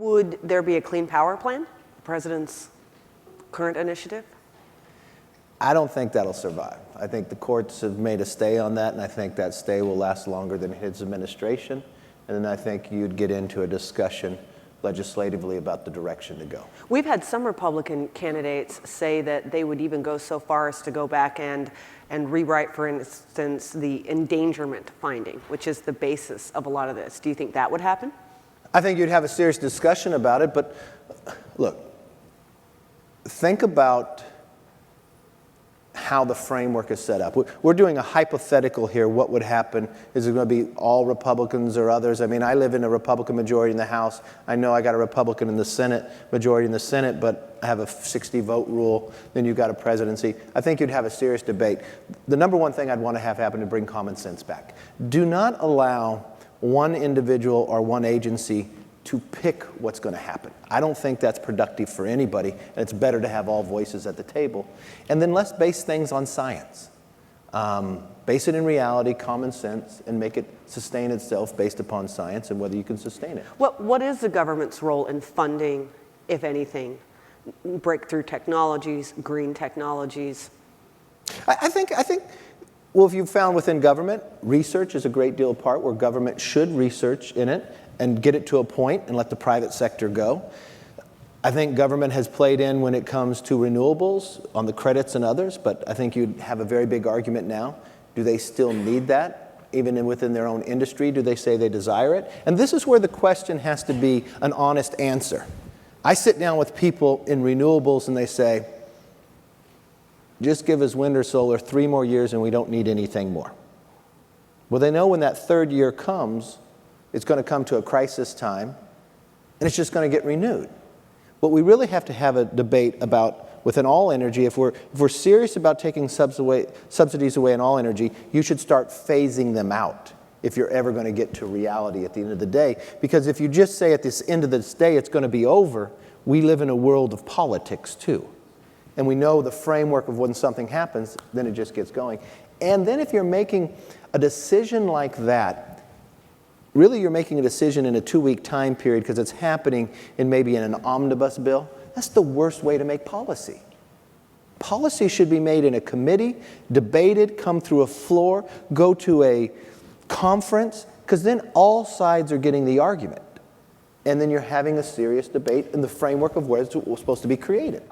Would there be a clean power plan, the president's current initiative? I don't think that'll survive. I think the courts have made a stay on that, and I think that stay will last longer than his administration. And then I think you'd get into a discussion legislatively about the direction to go. We've had some Republican candidates say that they would even go so far as to go back and rewrite, for instance, the endangerment finding, which is the basis of a lot of this. Do you think that would happen? I think you'd have a serious discussion about it, but look, think about how the framework is set up. We're doing a hypothetical here. What would happen? Is it going to be all Republicans or others? I mean, I live in a Republican majority in the House. I know I got a Republican in the Senate, majority in the Senate, but I have a 60-vote rule. Then you've got a presidency. I think you'd have a serious debate. The number one thing I'd want to have happen to bring common sense back. Do not allow one individual or one agency to pick what's going to happen. I don't think that's productive for anybody, and it's better to have all voices at the table. And then let's base things on science. Base it in reality, common sense, and make it sustain itself based upon science and whether you can sustain it. What is the government's role in funding, if anything, breakthrough technologies, green technologies? I think, well, if you've found within government, research is a great deal of part where government should research in it and get it to a point and let the private sector go. I think government has played in when it comes to renewables on the credits and others, but I think you'd have a very big argument now. Do they still need that? Even within their own industry, do they say they desire it? And this is where the question has to be an honest answer. I sit down with people in renewables and they say, just give us wind or solar 3 more years and we don't need anything more. Well, they know when that 3rd year comes, it's going to come to a crisis time, and it's just going to get renewed. What we really have to have a debate about within all energy, if we're serious about taking subsidies away in all energy, you should start phasing them out if you're ever going to get to reality at the end of the day. Because if you just say at this end of this day it's going to be over, we live in a world of politics too. And we know the framework of when something happens, then it just gets going. And then if you're making a decision like that, really you're making a decision in a 2-week time period because it's happening maybe in an omnibus bill. That's the worst way to make policy. Policy should be made in a committee, debated, come through a floor, go to a conference, because then all sides are getting the argument. And then you're having a serious debate in the framework of where it's supposed to be created.